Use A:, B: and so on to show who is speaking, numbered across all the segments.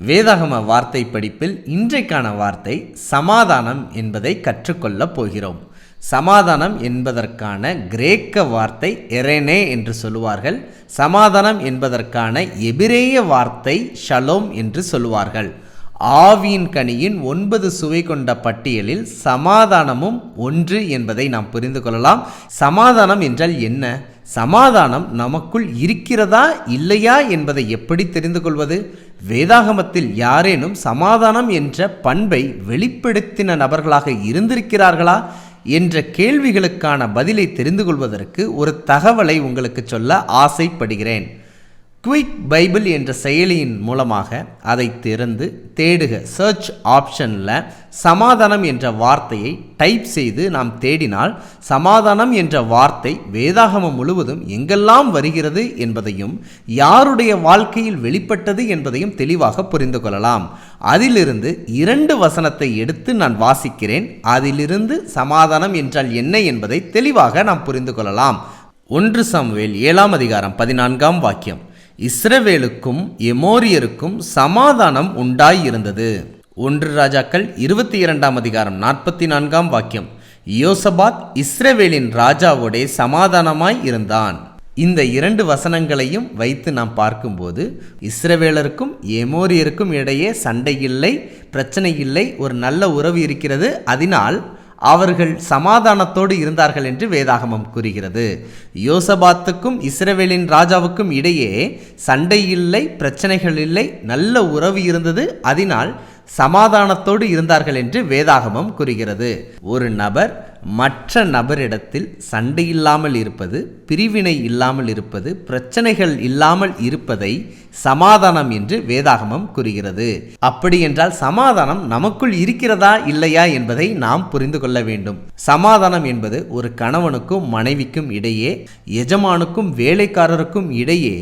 A: வேதாகம வார்த்தை படிப்பில் இன்றைக்கான வார்த்தை சமாதானம் என்பதை கற்றுக்கொள்ளப் போகிறோம். சமாதானம் என்பதற்கான கிரேக்க வார்த்தை எரேனே என்று சொல்லுவார்கள். சமாதானம் என்பதற்கான எபிரேய வார்த்தை ஷலோம் என்று சொல்லுவார்கள். ஆவியின் கனியின் 9 சுவை கொண்ட பட்டியலில் சமாதானமும் ஒன்று என்பதை நாம் புரிந்து கொள்ளலாம். சமாதானம் என்றால் என்ன? சமாதானம் நமக்குள் இருக்கிறதா இல்லையா என்பதை எப்படி தெரிந்து கொள்வது? வேதாகமத்தில் யாரேனும் சமாதானம் என்ற பண்பை வெளிப்படுத்தின நபர்களாக இருந்திருக்கிறார்களா என்ற கேள்விகளுக்கான பதிலை தெரிந்து கொள்வதற்கு ஒரு தகவலை உங்களுக்கு சொல்ல ஆசைப்படுகிறேன். குயிக் பைபிள் என்ற செயலியின் மூலமாக அதை திறந்து தேடுக. சர்ச் ஆப்ஷனில் சமாதானம் என்ற வார்த்தையை டைப் செய்து நாம் தேடினால் சமாதானம் என்ற வார்த்தை வேதாகமம் முழுவதும் எங்கெல்லாம் வருகிறது என்பதையும் யாருடைய வாழ்க்கையில் வெளிப்பட்டது என்பதையும் தெளிவாக புரிந்து கொள்ளலாம். அதிலிருந்து 2 வசனத்தை எடுத்து நான் வாசிக்கிறேன். அதிலிருந்து சமாதானம் என்றால் என்ன என்பதை தெளிவாக நாம் புரிந்து கொள்ளலாம். 1 சாமுவேல் 7ஆம் அதிகாரம் 14ஆம் வாக்கியம். இஸ்ரவேலுக்கும் எமோரியருக்கும் சமாதானம் உண்டாயிருந்தது. 1 ராஜாக்கள் 22ஆம் அதிகாரம் 44ஆம் வாக்கியம். யோசபாத் இஸ்ரவேலின் ராஜாவோடே சமாதானமாய் இருந்தான். இந்த 2 வசனங்களையும் வைத்து நாம் பார்க்கும்போது இஸ்ரவேலருக்கும் எமோரியருக்கும் இடையே சண்டை இல்லை, பிரச்சனை இல்லை, ஒரு நல்ல உறவு இருக்கிறது. அதனால் அவர்கள் சமாதானத்தோடு இருந்தார்கள் என்று வேதாகமம் கூறுகிறது. யோசபாத்துக்கும் இஸ்ரவேலின் ராஜாவுக்கும் இடையே சண்டை இல்லை, பிரச்சனைகள் இல்லை, நல்ல உறவு இருந்தது. அதனால் சமாதானத்தோடு இருந்தார்கள் என்று வேதாகமம் கூறுகிறது. ஒரு நபர் மற்ற நபரிடத்தில் சண்டை இல்லாமல் இருப்பது, பிரிவினை இல்லாமல் இருப்பது, பிரச்சனைகள் இல்லாமல் இருப்பதை சமாதானம் என்று வேதாகமம் கூறுகிறது. அப்படி என்றால் சமாதானம் நமக்குள் இருக்கிறதா இல்லையா என்பதை நாம் புரிந்து கொள்ள வேண்டும். சமாதானம் என்பது ஒரு கணவனுக்கும் மனைவிக்கும் இடையே, எஜமானுக்கும் வேலைக்காரருக்கும் இடையே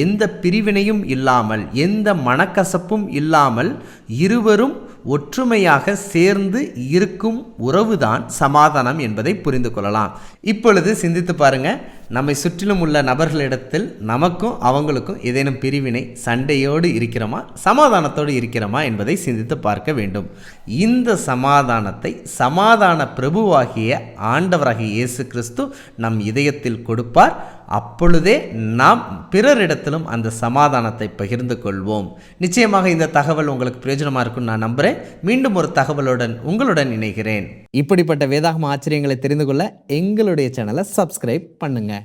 A: எந்த பிரிவினையும் இல்லாமல், எந்த மனக்கசப்பும் இல்லாமல் இருவரும் ஒற்றுமையாக சேர்ந்து இருக்கும் உறவுதான் சமாதானம் என்பதை புரிந்து கொள்ளலாம். இப்பொழுது சிந்தித்து பாருங்க, நம்மை சுற்றிலும் உள்ள நபர்களிடத்தில் நமக்கும் அவங்களுக்கும் ஏதேனும் பிரிவினை, சண்டையோடு இருக்கிறோமா, சமாதானத்தோடு இருக்கிறோமா என்பதை சிந்தித்து பார்க்க வேண்டும். இந்த சமாதானத்தை சமாதான பிரபுவாகிய ஆண்டவராகிய இயேசு கிறிஸ்து நம் இதயத்தில் கொடுப்பார். அப்பொழுதே நாம் பிறரிடத்திலும் அந்த சமாதானத்தை பகிர்ந்து கொள்வோம். நிச்சயமாக இந்த தகவல் உங்களுக்கு பிரயோஜனமாக இருக்கும்னு நான் நம்புகிறேன். மீண்டும் ஒரு தகவலுடன் உங்களுடன் இணைகிறேன். இப்படிப்பட்ட வேதாகம ஆச்சரியங்களை தெரிந்து கொள்ள எங்களுடைய சேனலை சப்ஸ்கிரைப் பண்ணுங்க.